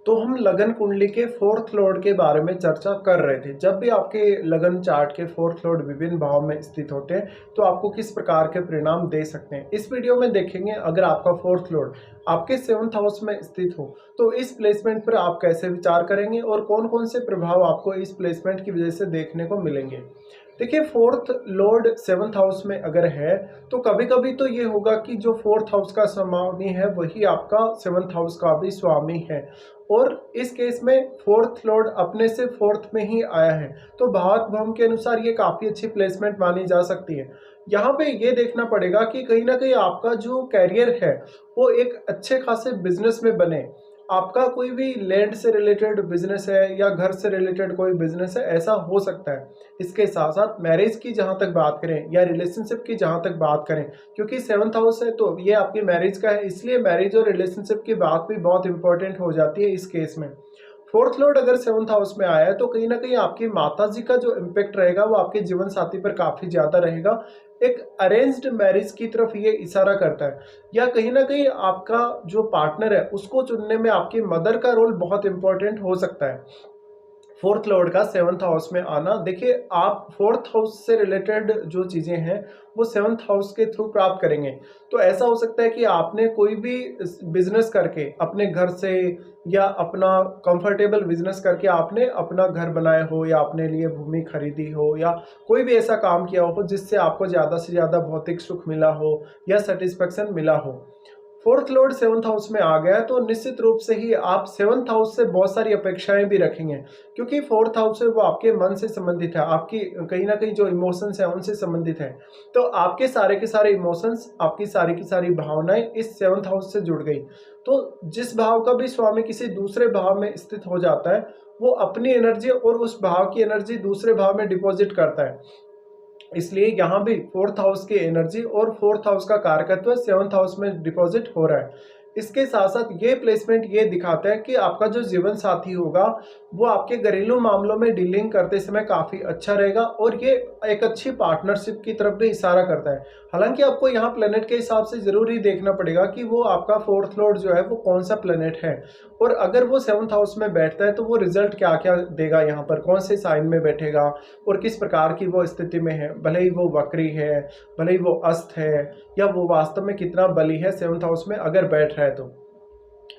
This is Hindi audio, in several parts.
तो हम लगन कुंडली के फोर्थ लॉर्ड के बारे में चर्चा कर रहे थे। जब भी आपके लगन चार्ट के फोर्थ लॉर्ड विभिन्न भाव में स्थित होते हैं तो आपको किस प्रकार के परिणाम दे सकते हैं, इस वीडियो में देखेंगे। अगर आपका फोर्थ लॉर्ड आपके सेवंथ हाउस में स्थित हो तो इस प्लेसमेंट पर आप कैसे विचार करेंगे और कौन कौन से प्रभाव आपको इस प्लेसमेंट की वजह से देखने को मिलेंगे। देखिए, फोर्थ लॉर्ड सेवंथ हाउस में अगर है तो कभी कभी तो ये होगा कि जो फोर्थ हाउस का स्वामी है वही आपका सेवंथ हाउस का भी स्वामी है, और इस केस में फोर्थ लॉर्ड अपने से फोर्थ में ही आया है तो भावक भवन के अनुसार ये काफ़ी अच्छी प्लेसमेंट मानी जा सकती है। यहाँ पे ये देखना पड़ेगा कि कहीं ना कहीं आपका जो कैरियर है वो एक अच्छे खासे बिजनेस में बने। आपका कोई भी लैंड से रिलेटेड बिजनेस है या घर से रिलेटेड कोई बिजनेस है, ऐसा हो सकता है। इसके साथ साथ मैरिज की जहाँ तक बात करें या रिलेशनशिप की जहाँ तक बात करें, क्योंकि सेवंथ हाउस है तो ये आपकी मैरिज का है, इसलिए मैरिज और रिलेशनशिप की बात भी बहुत इंपॉर्टेंट हो जाती है इस केस में। फोर्थ लॉर्ड अगर सेवंथ हाउस में आया है तो कहीं ना कहीं आपकी माता जी का जो इम्पेक्ट रहेगा वो आपके जीवन साथी पर काफी ज्यादा रहेगा। एक अरेंज्ड मैरिज की तरफ ये इशारा करता है, या कहीं ना कहीं आपका जो पार्टनर है उसको चुनने में आपकी मदर का रोल बहुत इंपॉर्टेंट हो सकता है। फोर्थ लॉर्ड का सेवंथ हाउस में आना, देखिए आप फोर्थ हाउस से रिलेटेड जो चीज़ें हैं वो सेवंथ हाउस के थ्रू प्राप्त करेंगे। तो ऐसा हो सकता है कि आपने कोई भी बिजनेस करके अपने घर से या अपना कंफर्टेबल बिजनेस करके आपने अपना घर बनाया हो या अपने लिए भूमि खरीदी हो या कोई भी ऐसा काम किया हो जिससे आपको ज़्यादा से ज़्यादा भौतिक सुख मिला हो या सेटिस्फेक्शन मिला हो। फोर्थ लॉर्ड सेवंथ हाउस में आ गया तो निश्चित रूप से ही आप सेवंथ हाउस से बहुत सारी अपेक्षाएं भी रखेंगे, क्योंकि फोर्थ हाउस है वो आपके मन से संबंधित है, आपकी कहीं ना कहीं जो इमोशंस है उनसे संबंधित है। तो आपके सारे के सारे इमोशंस, आपकी सारी की सारी भावनाएं इस सेवंथ हाउस से जुड़ गई। तो जिस भाव का भी स्वामी किसी दूसरे भाव में स्थित हो जाता है वो अपनी एनर्जी और उस भाव की एनर्जी दूसरे भाव में डिपॉजिट करता है। इसलिए यहाँ भी फोर्थ हाउस की एनर्जी और फोर्थ हाउस का कारकत्व सेवंथ हाउस में डिपॉजिट हो रहा है। इसके साथ साथ ये प्लेसमेंट ये दिखाता है कि आपका जो जीवन साथी होगा वो आपके घरेलू मामलों में डीलिंग करते समय काफी अच्छा रहेगा, और ये एक अच्छी पार्टनरशिप की तरफ भी इशारा करता है। हालांकि आपको यहाँ प्लेनेट के हिसाब से जरूर ही देखना पड़ेगा कि वो आपका फोर्थ लॉर्ड जो है वो कौन सा प्लेनेट है, और अगर वो सेवंथ हाउस में बैठता है तो वो रिजल्ट क्या क्या देगा, यहाँ पर कौन से साइन में बैठेगा और किस प्रकार की वो स्थिति में है। भले ही वो वक्री है, भले ही वो अस्त है, या वो वास्तव में कितना बली है सेवंथ हाउस में अगर बैठ रहा है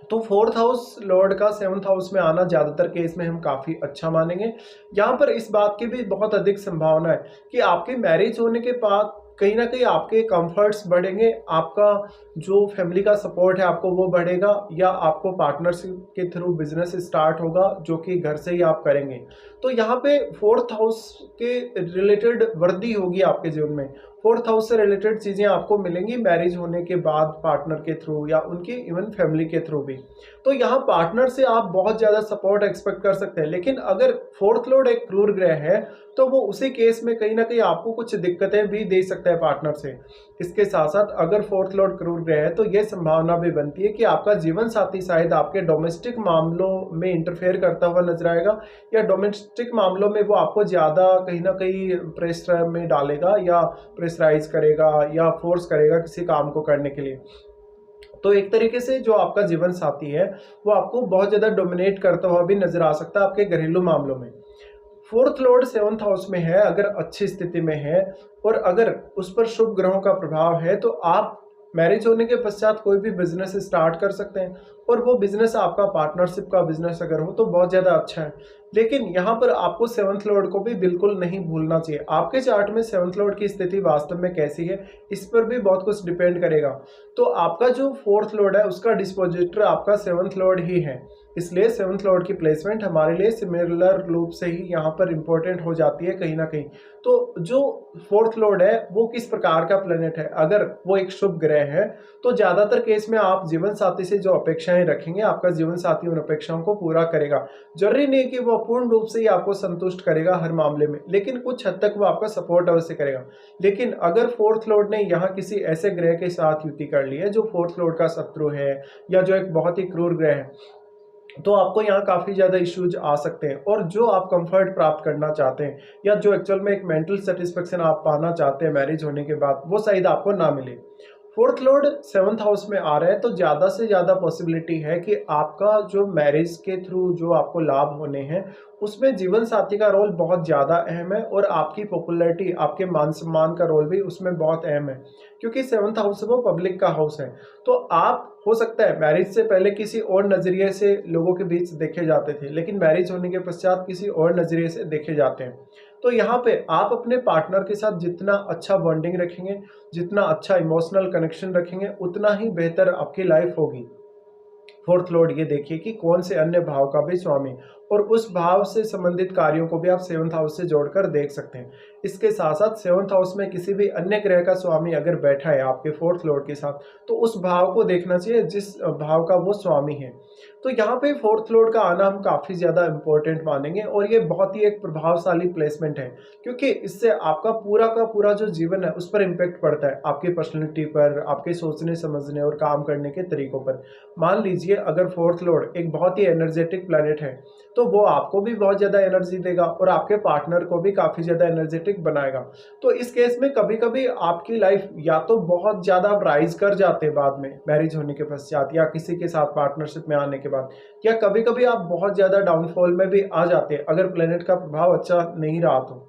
तो फोर्थ हाउस लॉर्ड का सेवंथ हाउस में आना ज्यादातर केस में हम काफी अच्छा मानेंगे। यहाँ पर इस बात की भी बहुत अधिक संभावना है कि आपके मैरिज होने के बाद कहीं ना कहीं आपके कंफर्ट्स बढ़ेंगे, आपका जो फैमिली का सपोर्ट है आपको वो बढ़ेगा, या आपको पार्टनरशिप के थ्रू बिजनेस स्टार्ट होगा जो कि घर से ही आप करेंगे। तो यहाँ पे फोर्थ हाउस के रिलेटेड वृद्धि होगी आपके जीवन में, फोर्थ हाउस से रिलेटेड चीज़ें आपको मिलेंगी मैरिज होने के बाद पार्टनर के थ्रू या उनकी इवन फैमिली के थ्रू भी। तो यहाँ पार्टनर से आप बहुत ज़्यादा सपोर्ट एक्सपेक्ट कर सकते हैं, लेकिन अगर फोर्थ लॉर्ड एक क्रूर ग्रह है तो वो उसी केस में कहीं ना कहीं आपको कुछ दिक्कतें भी दे सकता है पार्टनर से। इसके साथ साथ अगर फोर्थ लॉर्ड क्रूर ग्रह है तो ये संभावना भी बनती है कि आपका जीवन साथी शायद आपके डोमेस्टिक मामलों में इंटरफेयर करता हुआ नजर आएगा, या डोमेस्टिक मामलों में वो आपको ज़्यादा कहीं ना कहीं प्रेशर में डालेगा या प्रेशराइज करेगा या फोर्स करेगा किसी काम को करने के लिए। तो एक तरीके से जो आपका जीवन साथी है वो आपको बहुत ज़्यादा डोमिनेट करता हुआ भी नजर आ सकता है आपके घरेलू मामलों में। फोर्थ लॉर्ड सेवंथ हाउस में है, अगर अच्छी स्थिति में है और अगर उस पर शुभ ग्रहों का प्रभाव है तो आप मैरिज होने के पश्चात कोई भी बिजनेस स्टार्ट कर सकते हैं, और वो बिजनेस आपका पार्टनरशिप का बिजनेस अगर हो तो बहुत ज़्यादा अच्छा है। लेकिन यहाँ पर आपको सेवंथ लॉर्ड को भी बिल्कुल नहीं भूलना चाहिए। आपके चार्ट में सेवंथ लॉर्ड की स्थिति वास्तव में कैसी है इस पर भी बहुत कुछ डिपेंड करेगा। तो आपका जो फोर्थ लॉर्ड है उसका डिस्पोजिटर आपका सेवंथ लॉर्ड ही है, इसलिए सेवंथ लॉर्ड की प्लेसमेंट हमारे लिए सिमिलर रूप से ही यहाँ पर इंपॉर्टेंट हो जाती है कहीं ना कहीं। तो जो फोर्थ लॉर्ड है वो किस प्रकार का प्लेनेट है, अगर वो एक शुभ ग्रह है तो ज्यादातर केस में आप जीवन साथी से जो अपेक्षाएं रखेंगे आपका जीवन साथी उन अपेक्षाओं को पूरा करेगा। जरूरी नहीं कि वो पूर्ण रूप से ही आपको संतुष्ट करेगा हर मामले में, लेकिन कुछ हद तक वो आपका सपोर्ट अवश्य करेगा। लेकिन अगर फोर्थ लॉर्ड ने यहाँ किसी ऐसे ग्रह के साथ युति कर ली है जो फोर्थ लॉर्ड का शत्रु है या जो एक बहुत ही क्रूर ग्रह है, तो आपको यहाँ काफ़ी ज़्यादा इश्यूज आ सकते हैं, और जो आप कंफर्ट प्राप्त करना चाहते हैं या जो एक्चुअल में एक मेंटल सेटिस्फेक्शन आप पाना चाहते हैं मैरिज होने के बाद वो शायद आपको ना मिले। फोर्थ लॉर्ड सेवंथ हाउस में आ रहा है तो ज़्यादा से ज़्यादा पॉसिबिलिटी है कि आपका जो मैरिज के थ्रू जो आपको लाभ होने हैं उसमें जीवन साथी का रोल बहुत ज़्यादा अहम है, और आपकी पॉपुलैरिटी, आपके मान सम्मान का रोल भी उसमें बहुत अहम है, क्योंकि सेवंथ हाउस वो पब्लिक का हाउस है। तो आप हो सकता है मैरिज से पहले किसी और नज़रिए से लोगों के बीच देखे जाते थे, लेकिन मैरिज होने के पश्चात किसी और नज़रिए से देखे जाते हैं। तो यहाँ पे आप अपने पार्टनर के साथ जितना अच्छा बॉन्डिंग रखेंगे, जितना अच्छा इमोशनल कनेक्शन रखेंगे, उतना ही बेहतर आपकी लाइफ होगी। फोर्थ लॉर्ड ये देखिए कि कौन से अन्य भाव का भी स्वामी, और उस भाव से संबंधित कार्यों को भी आप सेवंथ हाउस से जोड़कर देख सकते हैं। इसके साथ साथ सेवंथ हाउस में किसी भी अन्य ग्रह का स्वामी अगर बैठा है आपके फोर्थ लॉर्ड के साथ, तो उस भाव को देखना चाहिए जिस भाव का वो स्वामी है। तो यहाँ पे फोर्थ लॉर्ड का आना हम काफ़ी ज़्यादा इंपॉर्टेंट मानेंगे, और ये बहुत ही एक प्रभावशाली प्लेसमेंट है, क्योंकि इससे आपका पूरा का पूरा जो जीवन है उस पर इम्पेक्ट पड़ता है, आपकी पर्सनैलिटी पर, आपके सोचने समझने और काम करने के तरीकों पर। मान लीजिए अगर फोर्थ लॉर्ड एक बहुत ही एनर्जेटिक प्लैनेट है, तो वो आपको भी बहुत ज़्यादा एनर्जी देगा और आपके पार्टनर को भी काफ़ी ज़्यादा एनर्जेटिक बनाएगा। तो इस केस में कभी-कभी आपकी लाइफ या तो बहुत ज़्यादा आप राइज़ कर जाते हैं बाद में मैरिज होने के पश्चात, या किसी के साथ पार्टनरशिप में आने के बाद, या कभी-कभी आप बहुत ज़्यादा डाउनफॉल में भी आ जाते हैं अगर प्लैनेट का प्रभाव अच्छा नहीं रहा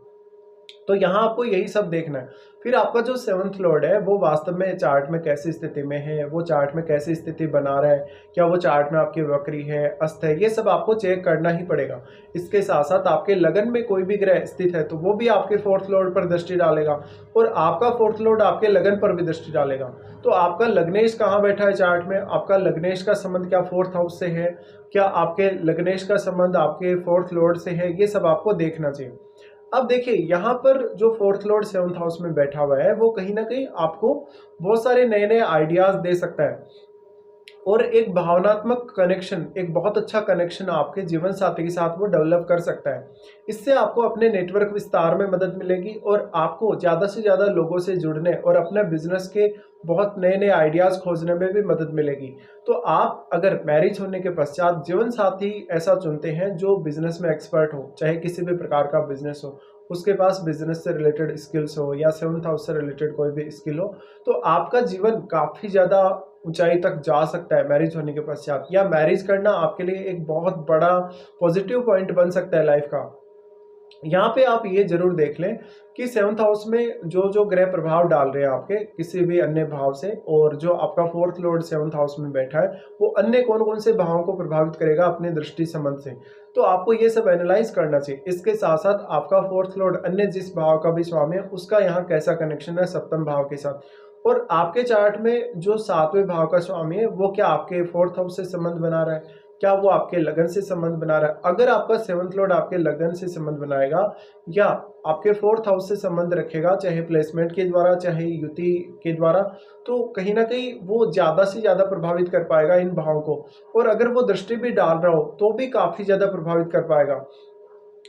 तो यहाँ आपको यही सब देखना है। फिर आपका जो सेवंथ लॉर्ड है वो वास्तव में चार्ट में कैसी स्थिति में है, वो चार्ट में कैसी स्थिति बना रहा है, क्या वो चार्ट में आपकी वक्री है, अस्त है, ये सब आपको चेक करना ही पड़ेगा। इसके साथ साथ आपके लगन में कोई भी ग्रह स्थित है तो वो भी आपके फोर्थ लॉर्ड पर दृष्टि डालेगा, और आपका फोर्थ लॉर्ड आपके लगन पर भी दृष्टि डालेगा। तो आपका लग्नेश कहाँ बैठा है चार्ट में, आपका लग्नेश का संबंध क्या फोर्थ हाउस से है, क्या आपके लग्नेश का संबंध आपके फोर्थ लॉर्ड से है, ये सब आपको देखना चाहिए। अब देखिए यहाँ पर जो फोर्थ लॉर्ड सेवंथ हाउस में बैठा हुआ है वो कहीं ना कहीं आपको बहुत सारे नए नए आइडियाज दे सकता है, और एक भावनात्मक कनेक्शन, एक बहुत अच्छा कनेक्शन आपके जीवन साथी के साथ वो डेवलप कर सकता है। इससे आपको अपने नेटवर्क विस्तार में मदद मिलेगी, और आपको ज़्यादा से ज़्यादा लोगों से जुड़ने और अपने बिजनेस के बहुत नए नए आइडियाज़ खोजने में भी मदद मिलेगी। तो आप अगर मैरिज होने के पश्चात जीवन साथी ऐसा चुनते हैं जो बिजनेस में एक्सपर्ट हो, चाहे किसी भी प्रकार का बिजनेस हो, उसके पास बिजनेस से रिलेटेड स्किल्स हो या सेवंथ हाउस से रिलेटेड कोई भी स्किल हो, तो आपका जीवन काफ़ी ज़्यादा ऊंचाई तक जा सकता है मैरिज होने के पश्चात, या मैरिज करना आपके लिए एक बहुत बड़ा पॉजिटिव पॉइंट बन सकता है लाइफ का। यहाँ पे आप ये जरूर देख लें कि सेवंथ हाउस में जो जो ग्रह प्रभाव डाल रहे हैं आपके किसी भी अन्य भाव से, और जो आपका फोर्थ लॉर्ड सेवंथ हाउस में बैठा है वो अन्य कौन कौन से भावों को प्रभावित करेगा अपने दृष्टि संबंध से, तो आपको ये सब एनालाइज करना चाहिए। इसके साथ साथ आपका फोर्थ लॉर्ड अन्य जिस भाव का भी स्वामी है उसका यहाँ कैसा कनेक्शन है सप्तम भाव के साथ, और आपके चार्ट में जो सातवें भाव का स्वामी है वो क्या आपके फोर्थ हाउस से संबंध बना रहा है, क्या वो आपके लगन से संबंध बना रहा है। अगर आपका सेवंथ लॉर्ड आपके लगन से संबंध बनाएगा या आपके फोर्थ हाउस से संबंध रखेगा, चाहे प्लेसमेंट के द्वारा चाहे युति के द्वारा, तो कहीं ना कहीं वो ज़्यादा से ज़्यादा प्रभावित कर पाएगा इन भावों को, और अगर वो दृष्टि भी डाल रहा हो तो भी काफ़ी ज़्यादा प्रभावित कर पाएगा।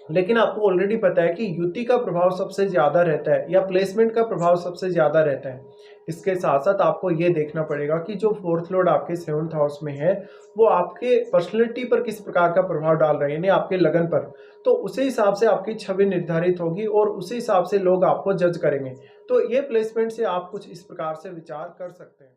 लेकिन आपको ऑलरेडी पता है कि युति का प्रभाव सबसे ज़्यादा रहता है या प्लेसमेंट का प्रभाव सबसे ज़्यादा रहता है। इसके साथ साथ आपको ये देखना पड़ेगा कि जो फोर्थ लॉर्ड आपके सेवंथ हाउस में है वो आपके पर्सनैलिटी पर किस प्रकार का प्रभाव डाल रहा है, यानी आपके लगन पर। तो उसी हिसाब से आपकी छवि निर्धारित होगी और उसी हिसाब से लोग आपको जज करेंगे। तो ये प्लेसमेंट से आप कुछ इस प्रकार से विचार कर सकते हैं।